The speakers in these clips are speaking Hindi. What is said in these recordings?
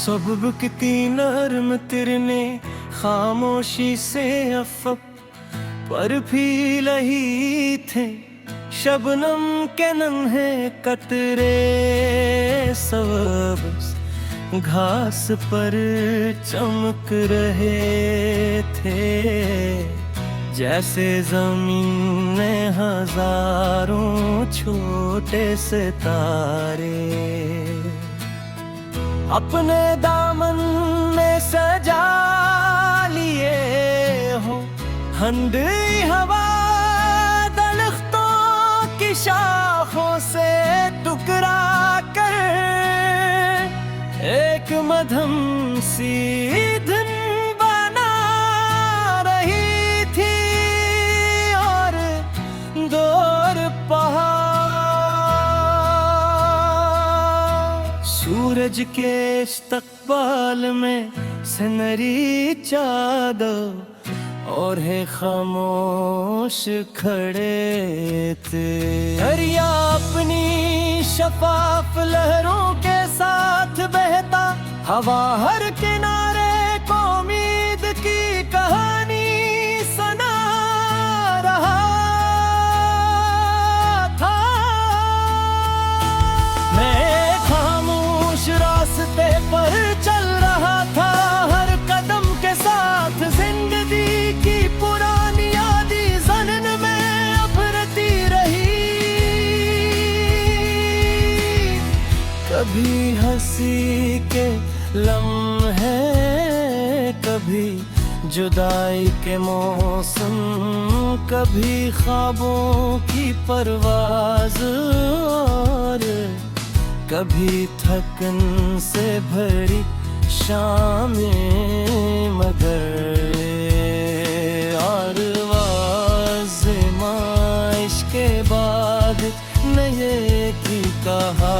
सबब कितनी नरम तिरने खामोशी से अफक पर भी लही थे शबनम के नन्हे कतरे सबज घास पर चमक रहे थे जैसे जमीन में हजारों छोटे सितारे अपने दामन में सजा लिए हो ठंडी हवा दरख्तों की शाखों से टुकरा कर एक मध्यम सी धुन बना रही थी और दूर पहाड़ सूरज के इस्तकबाल में सनरी चादर और है खामोश खड़े थे दरिया अपनी शफाफ लहरों के साथ बहता हवा हर किनारे को उम्मीद की कहानी सुना रहा था। मैं खामोश रास्ते पर चल रहा था हर कदम के साथ जिंदगी की पुरानी यादी ज़हन में उभरती रही कभी हंसी के लम्हे कभी जुदाई के मौसम कभी ख्वाबों की परवाज़ और कभी थकन से भरी शामें मगर और वाज़िमाइश के बाद नए की कहा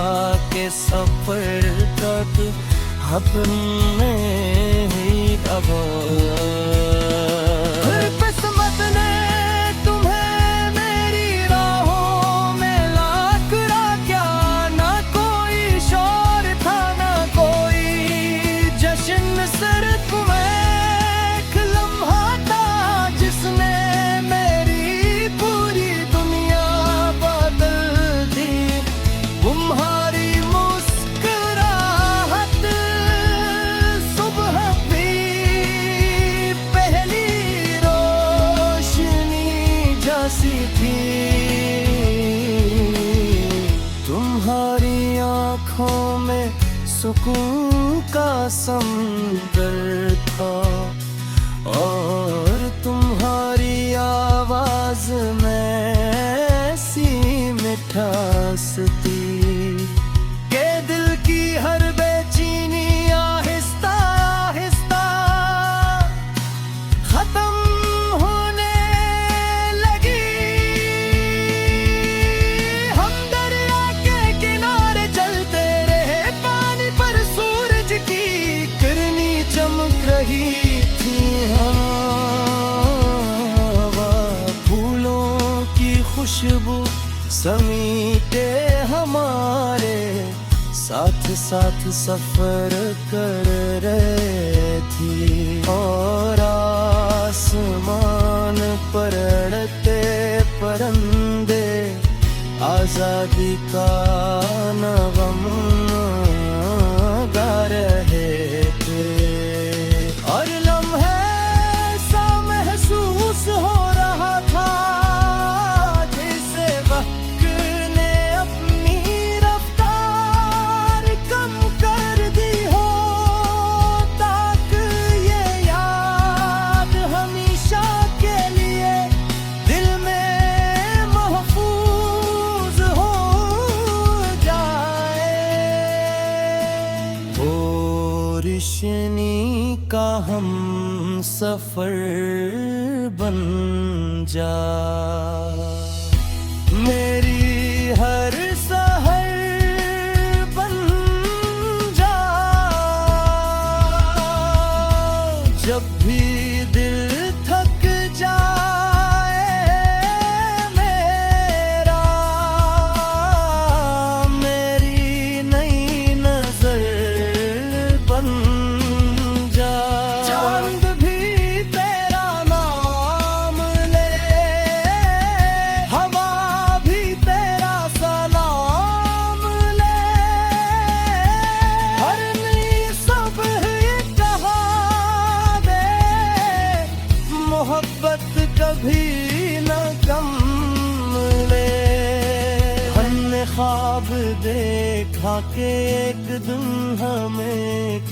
के सफर तक अपने ही अब किस्मत ने तुम्हें मेरी राहों में ला करा क्या ना कोई शोर था ना कोई जश्न सिर्फ एक लम्हा था जिसने मेरी पूरी दुनिया बदल दी तुम्हारी मुस्कुराहट सुबह भी पहली रोशनी जैसी थी तुम्हारी आँखों में सुकून का समुंदर था और तुम्हारी आवाज में ऐसी मिठास थी के दिल की हर बेचैनी आहिस्ता आहिस्ता खत्म होने लगी हम दरिया के किनारे चलते रहे पानी पर सूरज की किरनी चमक रही थी हवा फूलों की खुशबू समीटे हमारे साथ साथ सफर कर रहे थी और आसमान पर अड़ते परिंदे आजादी का नगम गा रहे थे और लम्हे सा महसूस हो रहा था जैसे वक्त ने अपनी रफ्तार कम कर दी हो ताकि ये याद हमेशा के लिए दिल में महफूज हो जाए ओ रोशनी का हम सफर बन जा मेरी हर सहर बन जा जब भी दिल थक जाए मेरा मेरी नई नजर बन कभी न गम ले। हमने ख्वाब देखा कि एक दिन हम एक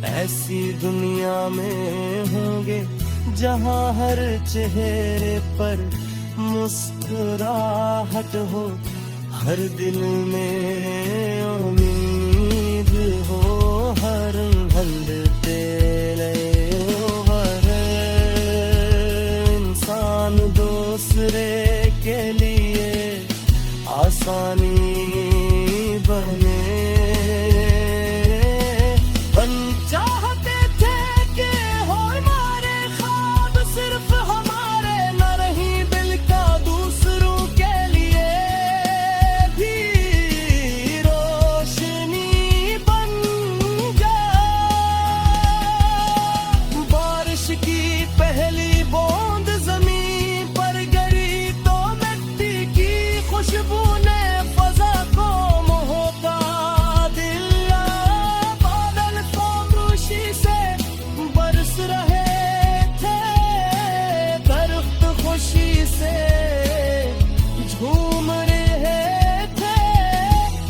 ऐसी दुनिया में होंगे जहाँ हर चेहरे पर मुस्कुराहट हो, हर दिल में उम्मीद हो, हर हंड तेरे हर इंसान दूसरे के लिए आसानी बने। हम चाहते थे कि हो हमारे ख्वाब सिर्फ हमारे, न रही दिल का दूसरों के लिए भी रोशनी बन जाए। बारिश की पहली बूंद जमीन पर गिरी तो मिट्टी की खुशबू ने फजा को मोहता दिया। बादल खामोशी से बरस रहे थे, दरख्त खुशी से झूम रहे थे,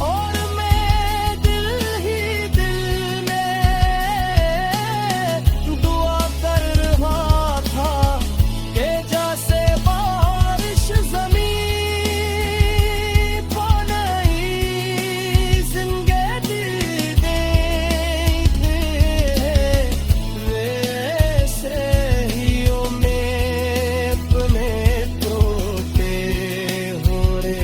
और मैं दिल ही दिल में दुआ कर रहा था कि जैसे बारिश ज़मीन को नई ज़िंदगी देती है, वैसे ही ओ मैं अपने टूटे हुए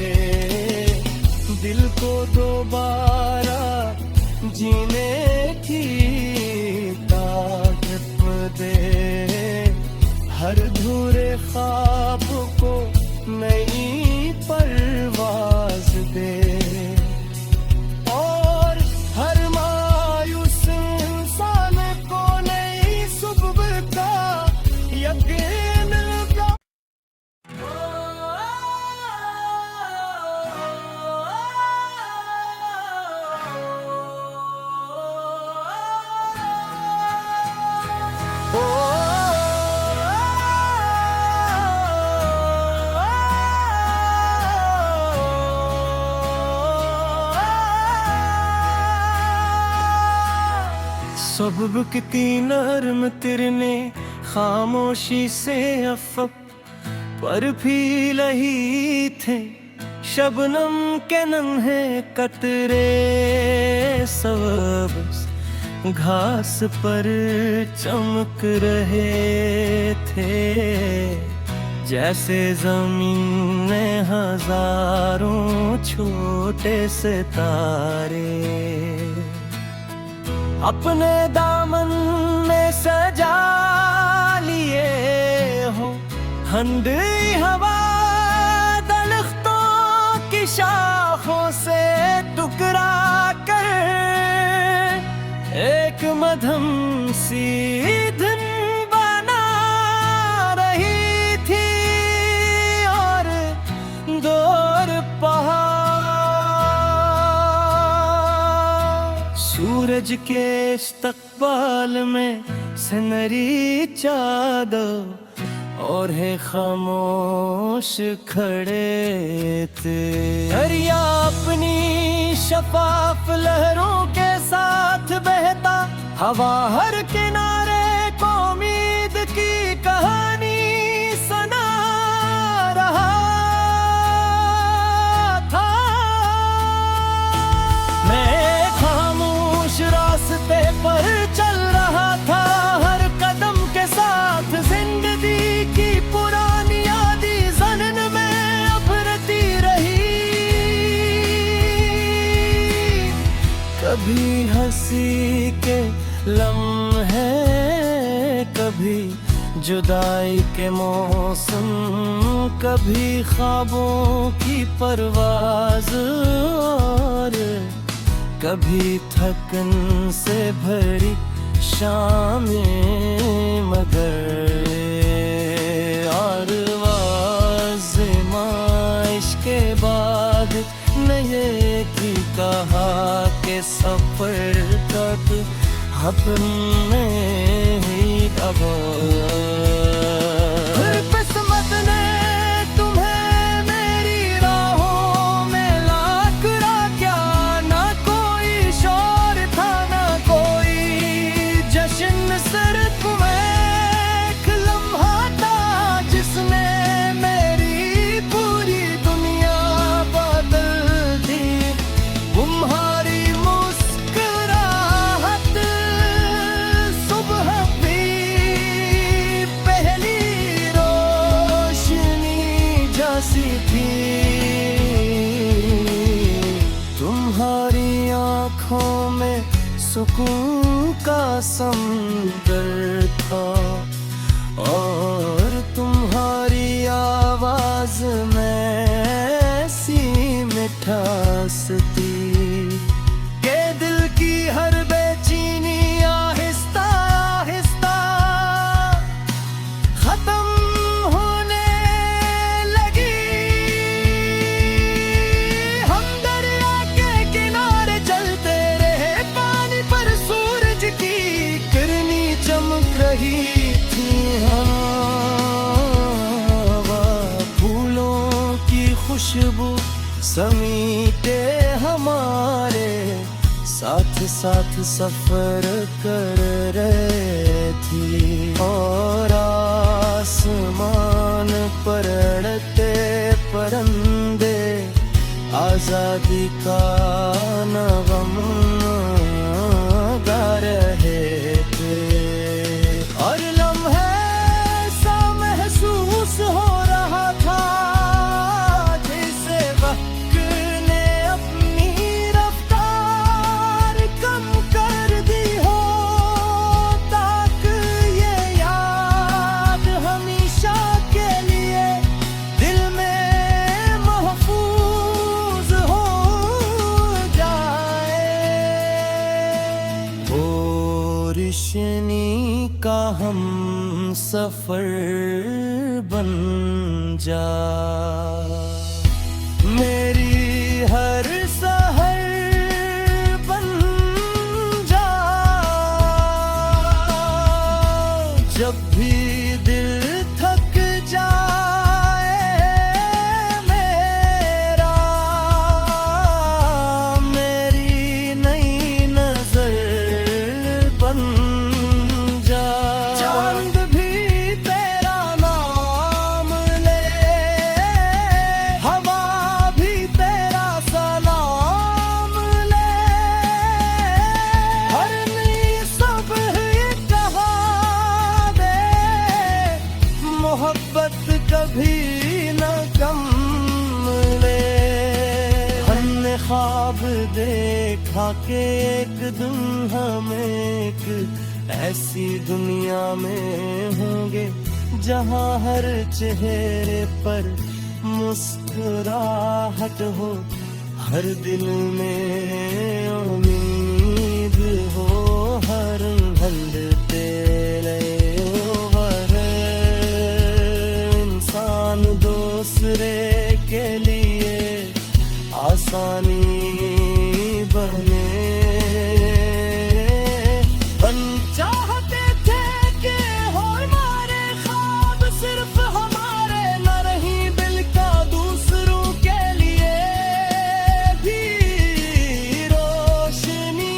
दिल को दोबारा जीने की ताकत दे, हर अधूरे ख्वाब को नई परवाज दे, और हर मायूस इंसान को नई सुबह का यकीन का। सबब कितनी नरम तिरने खामोशी से अफक पर भी लही थे, शबनम के नन्हे कतरे सबस घास पर चमक रहे थे, जैसे जमीन में हजारों छोटे सितारे अपने दामन में सजा लिए हो। ठंडी हवा दरख्तों की शाखों से टुकरा कर एक मध्यम सी धुन बना रही थी, और दूर पहाड़ सूरज के इस्तकबाल में सनरी चादर और है खामोश खड़े थे। दरिया अपनी शफाफ लहरों के साथ बहता, हवा हर किनारे को उम्मीद की कहानी सुना रहा था। मैं खामोश रास्ते पर चल रहा था, हर कदम के साथ जिंदगी की पुरानी यादी ज़हन में उभरती रही। कभी हंसी के लम्हे, कभी जुदाई के मौसम, कभी ख्वाबों की परवाज़, और कभी थकन से भरी शामें, मगर और आज़माइश के बाद नए की कहा के सफर तक अपने ही अब सी थी। तुम्हारी आंखों में सुकून का समंदर था और तुम्हारी आवाज में ऐसी मिठास थी के दिल की हर बेचैनी आहिस्ता आहिस्ता खत्म होने लगी। हम दरिया के किनारे चलते रहे, पानी पर सूरज की किरनी चमक रही थी। हवा फूलों की खुशबू समीटे हमारे साथ साथ सफर कर रहे थी और आसमान पर अड़ते परिंदे आजादी का नगम गा रहे थे। और लम्हे सा महसूस हो रहा था जैसे वक्त ने अपनी रफ्तार कम कर दी हो, ताकि ये याद हमेशा के लिए दिल में महफूज हो जाए। ओ रोशनी का हम सफर बन जा, मेरी हर सहर बन जा। जब भी दिल थक जाए मेरा, मेरी नई नजर बन जा। चांद भी तेरा नाम ले, हवा भी तेरा सलाम ले। हर नई सुबह ये कहा दे, मोहब्बत कभी न कम ले। हमने ख्वाब देखा कि एक दिन हम एक ऐसी दुनिया में होंगे जहां हर चेहरे पर मुस्कुराहट हो, हर दिल में उम्मीद हो, हर ढलते हर इंसान दूसरे के लिए आसानी बने। हम चाहते थे कि हो हमारे ख्वाब सिर्फ हमारे न रही, दिल का दूसरों के लिए भी रोशनी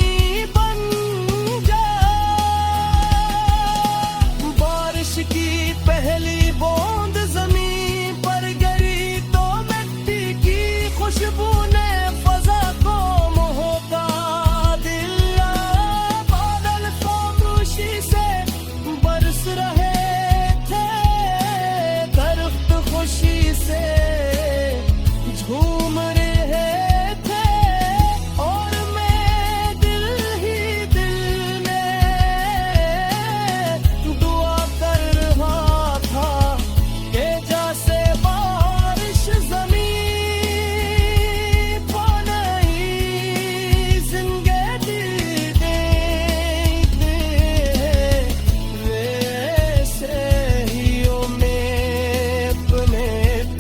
बन जा। बारिश की पहली बूंद जमीन पर गिरी तो मिट्टी की खुशबू ने फजा को मोहका दिया। बादल खामोशी से बरस रहे थे, दरख्त खुशी से झूम रहे थे और मैं दिल ही दिल में दुआ कर रहा था कि जैसे बारिश ज़मीन पर नई ज़िंदगी दे दे, वैसे ही ओ मैं अपने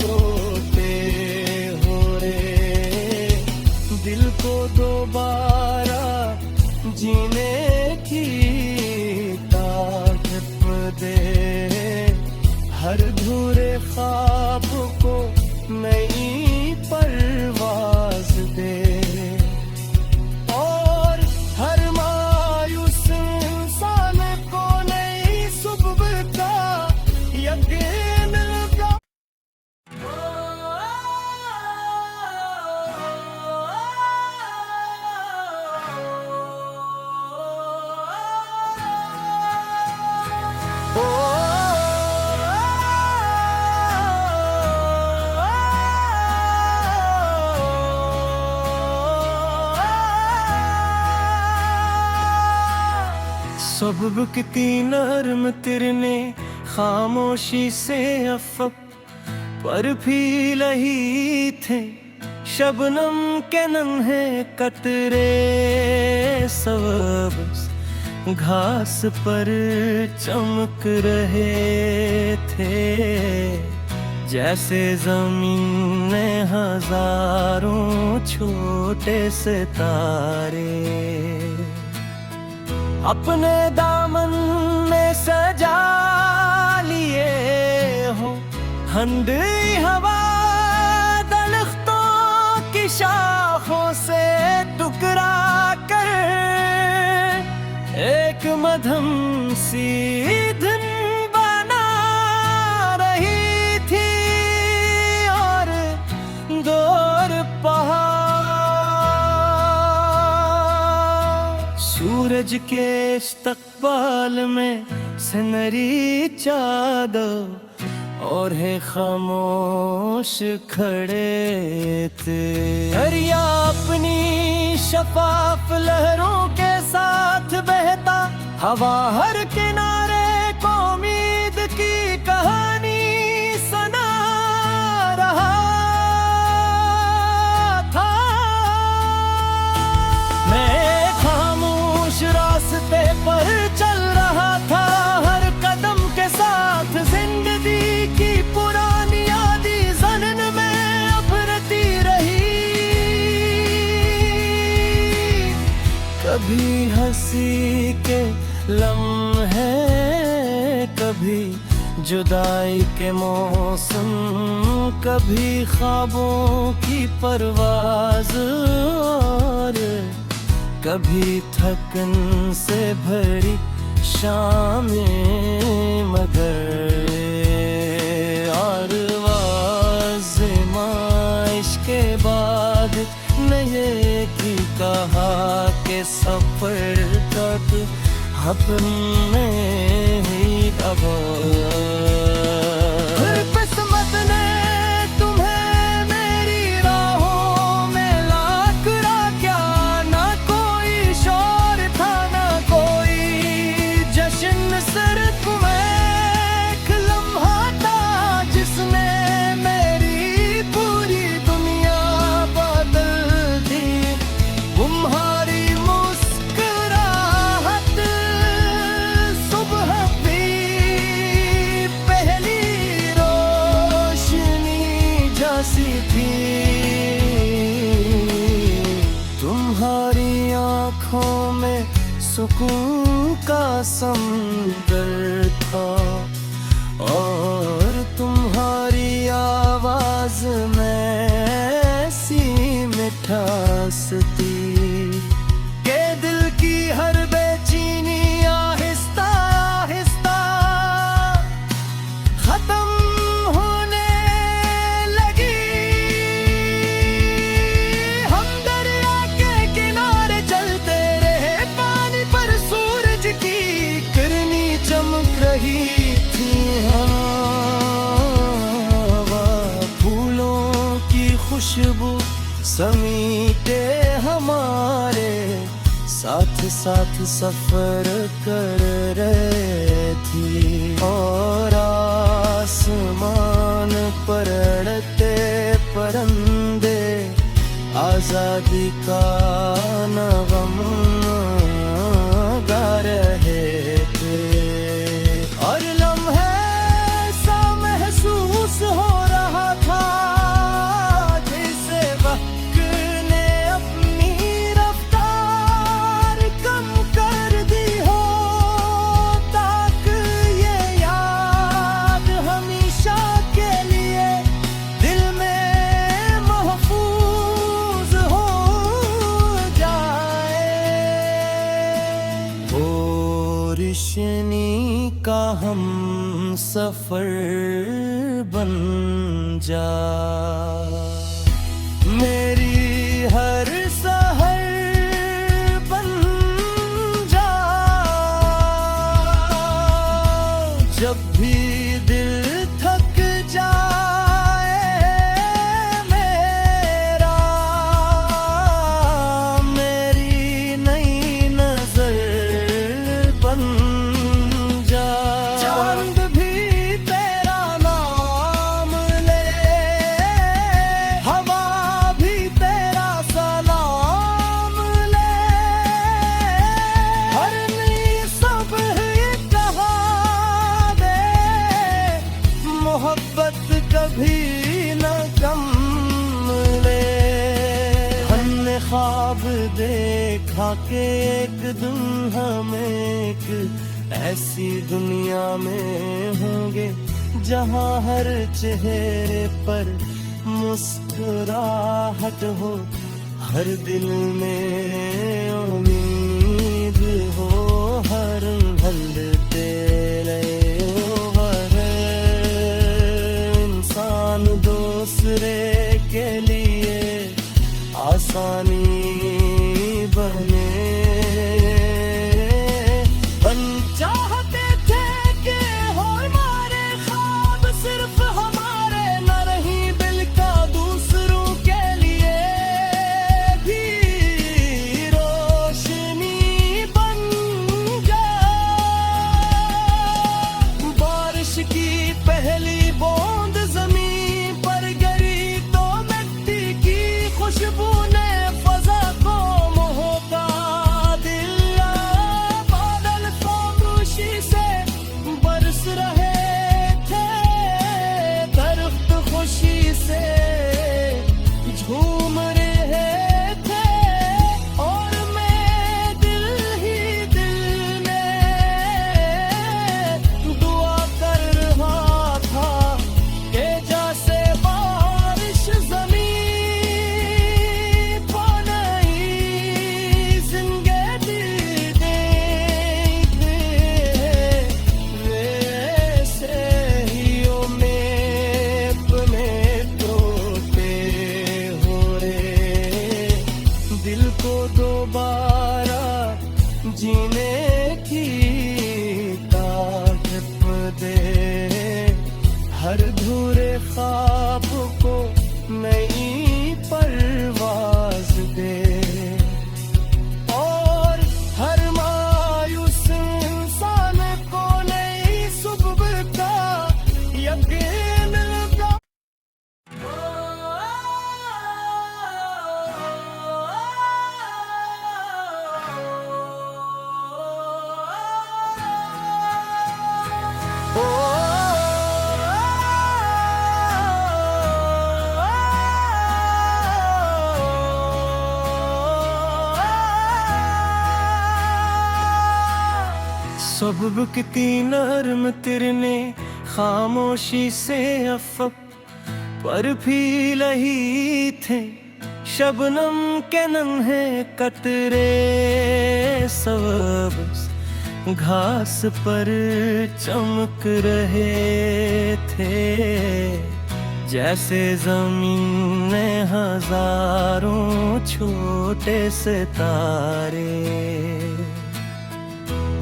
टूटे हो रे दिल को दोबारा जीने की ताकत दे। हर धूरे ख्वाब को नई परवाज दे और हर मायूस इंसान को नई सुबह का यकीन का। ओ महबूब की नर्म तिरने खामोशी से अफक पर भी लही थे शबनम के नन्हे कतरे सब घास पर चमक रहे थे जैसे जमीन में हजारों छोटे सितारे अपने दामन में सजा लिए हो ठंडी हवा दरख्तों की शाखों से टुकरा कर एक मध्यम सी धुन बना रही थी और दूर पहाड़ सूरज के इस्तकबाल में सनरी चादर और है खामोश खड़े थे दरिया अपनी शफाफ लहरों के साथ बहता हवा हर किनारे को उम्मीद की कहानी सुना रहा था। मैं खामोश रास्ते पर चल रहा था हर कदम के साथ जिंदगी की पुरानी यादी ज़हन में उभरती रही कभी हंसी के लम्हे कभी जुदाई के मौसम कभी ख्वाबों की परवाज़ और कभी थकन से भरी शामें मगर और आज़माइश के बाद नए की कहा के सफर तक अपने ही अब किस्मत ने तुम्हें मेरी राहों में ला करा क्या ना कोई शोर था ना कोई जश्न सिर्फ एक लम्हा था जिसने मेरी पूरी दुनिया बदल दी तुम्हारी मुस्कुराहट सुबह भी पहली रोशनी जैसी थी तुम्हारी आँखों में सुकून का समंदर था और तुम्हारी आवाज में ऐसी मिठास थी के दिल की हर बेचैनी आहिस्ता आहिस्ता खत्म होने लगी हम दरिया के किनारे चलते रहे पानी पर सूरज की किरनी चमक रही थी हवा फूलों की खुशबू समीटे हमारे साथ साथ सफर कर रहे थी और आसमान पर अड़ते परिंदे आजादी का नगम गा रहे थे और लम्हे सा महसूस हो रहा था जैसे वक्त ने अपनी रफ्तार कम कर दी हो ताकि ये याद हमेशा के लिए दिल में महफूज हो जाए ओ रोशनी का हम सफर बन जा मेरी हर सहर बन जा जब भी दिल थक जाए मेरा मेरी नई नजर बन कभी न गम ले। हमने ख्वाब देखा कि एक दिन हम एक ऐसी दुनिया में होंगे जहाँ हर चेहरे पर मुस्कुराहट हो, हर दिल में उम्मीद हो, हर ढलते रहे हर इंसान दूसरे के लिए आसानी बने। हम चाहते थे कि हो हमारे ख्वाब सिर्फ हमारे, न रही दिल का दूसरों के लिए भी रोशनी बन जाए। बारिश की पहली बूंद जमीन पर गिरी तो मिट्टी की खुशबू ने फजा को मोहका दिया। बादल खामोशी से बरस रहे थे, दरख्त खुशी से झूम रहे थे, और मैं दिल ही दिल में दुआ कर रहा था कि जैसे बारिश ज़मीन को नई ज़िंदगी देते, वैसे ही ओ मैं अपने टूटे हो रे। दिल को दोबारा जीने की ताकत दे, हर धूरे ख्वाब को नई परवाज दे, और हर मायूस इंसान को नई सुबह का यकीन लगा। सबब कितनी नरम तिरने खामोशी से अफक पर भी लही थे, शबनम के नन्हे कतरे सब घास पर चमक रहे थे, जैसे जमीन में हजारों छोटे सितारे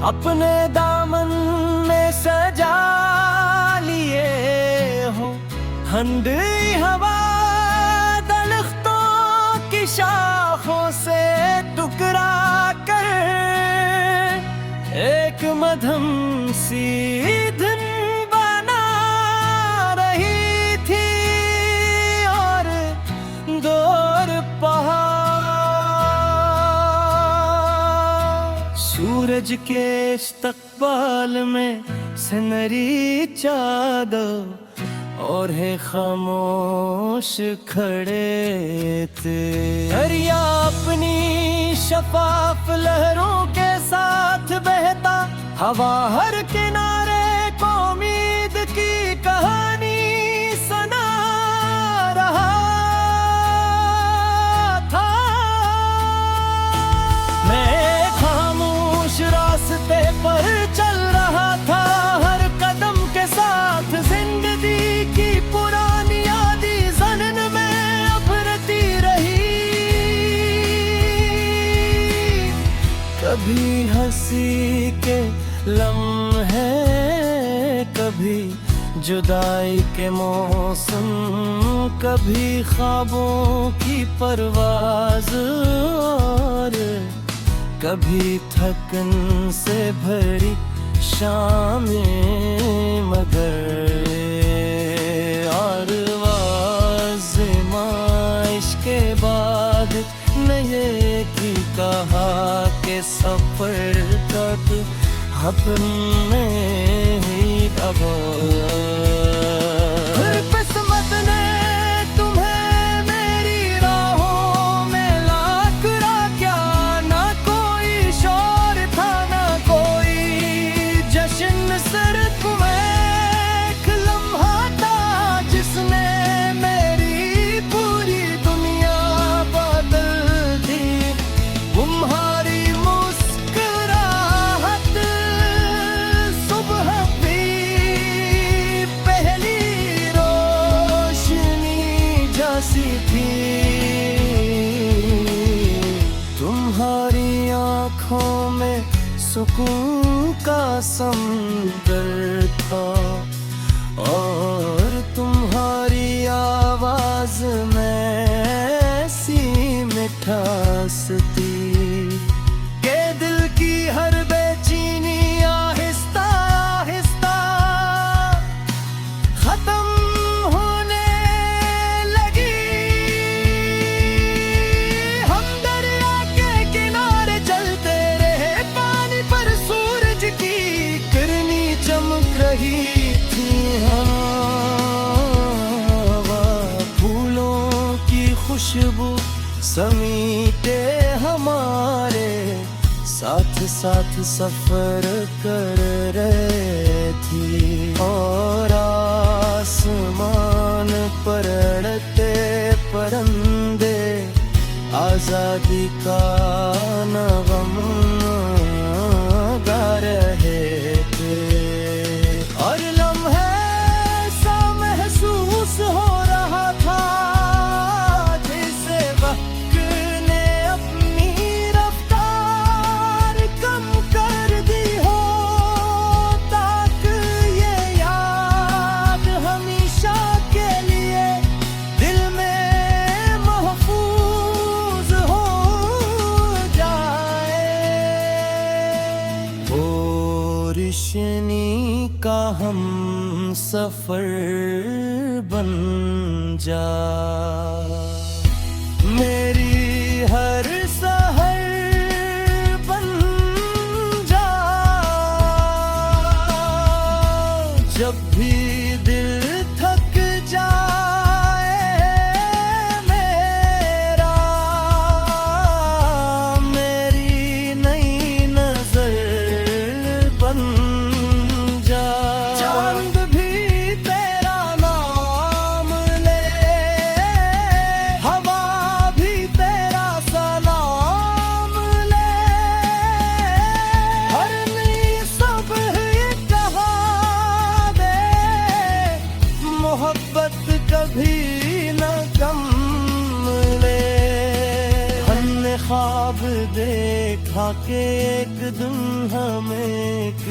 अपने दामन में सजा लिए हो। ठंडी हवा दरख्तों की शाखों से टुकरा कर एक मध्यम सी धुन बना रही थी, और दूर पहाड़ सूरज के इस्तकबाल में सनरी चादर और है खामोश खड़े थे। दरिया अपनी शफाफ लहरों के साथ बहता, हवा हर किनारे को उम्मीद की कहानी सुना रहा था। मैं खामोश रास्ते पर चल रहा था, हर कदम के साथ जिंदगी की पुरानी यादी ज़हन में उभरती रही। कभी हंसी के लम्हे, कभी जुदाई के मौसम, कभी ख्वाबों की परवाज़, और कभी थकन से भरी शामें, मगर और आज़माइश के बाद नए की कहा के सफर तक अपने ही अब सी थी। तुम्हारी आंखों में सुकून का समुंदर था और तुम्हारी आवाज में ऐसी मिठास थी के दिल की हर बेचैनी आहिस्ता आहिस्ता खत्म होने लगी। हम दरिया के किनारे चलते रहे, पानी पर सूरज की किरनी चमक रही थी। हवा फूलों की खुशबू समीटे हमारे साथ साथ सफर कर रहे थी और आसमान पर अड़ते परिंदे आजादी का नगम गा रहे थे। और लम्हे सा महसूस हो रहा था जैसे वक्त ने अपनी रफ्तार कम कर दी हो, ताकि ये याद हमेशा के लिए दिल में महफूज हो जाए। ओ रोशनी का हम सफर बन जा, मेरी हर सहर बन जा। जब भी दिल थक जाए मेरा, मेरी नई नजर बन जा। चांद भी तेरा नाम ले, हवा भी तेरा सलाम ले। हर नई सुबह ये कहा दे, मोहब्बत कभी न कम ले। हमने ख्वाब देखा कि एक दिन हम एक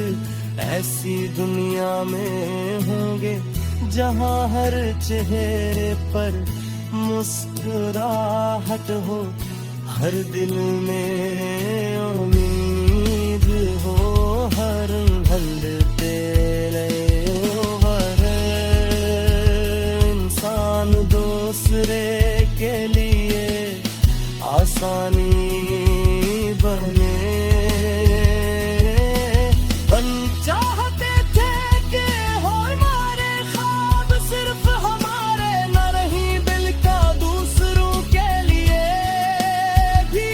ऐसी दुनिया में होंगे जहां हर चेहरे पर मुस्कुराहट हो, हर दिल में उम्मीद हो, हर ढलते हर इंसान दूसरे के लिए आसानी बने। हम चाहते थे कि हो हमारे ख्वाब सिर्फ हमारे न रही, दिल का दूसरों के लिए भी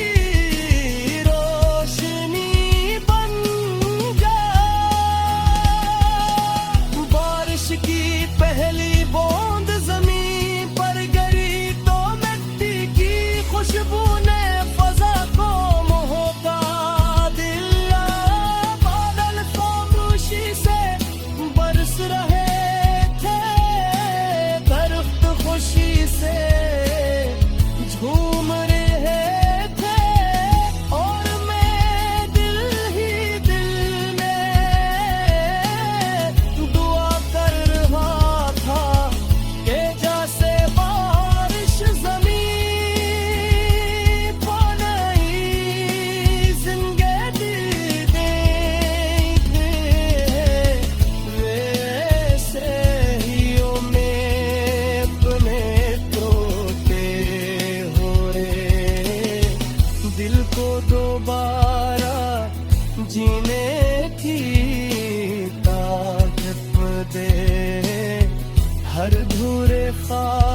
रोशनी बन जा। बारिश की पहली बूंद जमीन पर गिरी तो मिट्टी की खुशबू ने फजा को मोहका दिया। बादल खामोशी से बरस रहे थे, दरख्त खुशी से झूम रहे थे और मैं दिल ही दिल में दुआ कर रहा था कि जैसे बारिश ज़मीन पर नई ज़िंदगी देखे, वैसे ही ओ मैं अपने तोते हो रे। दिल को दोबारा जीने की ताकत दे, हर धूरे ख्वाब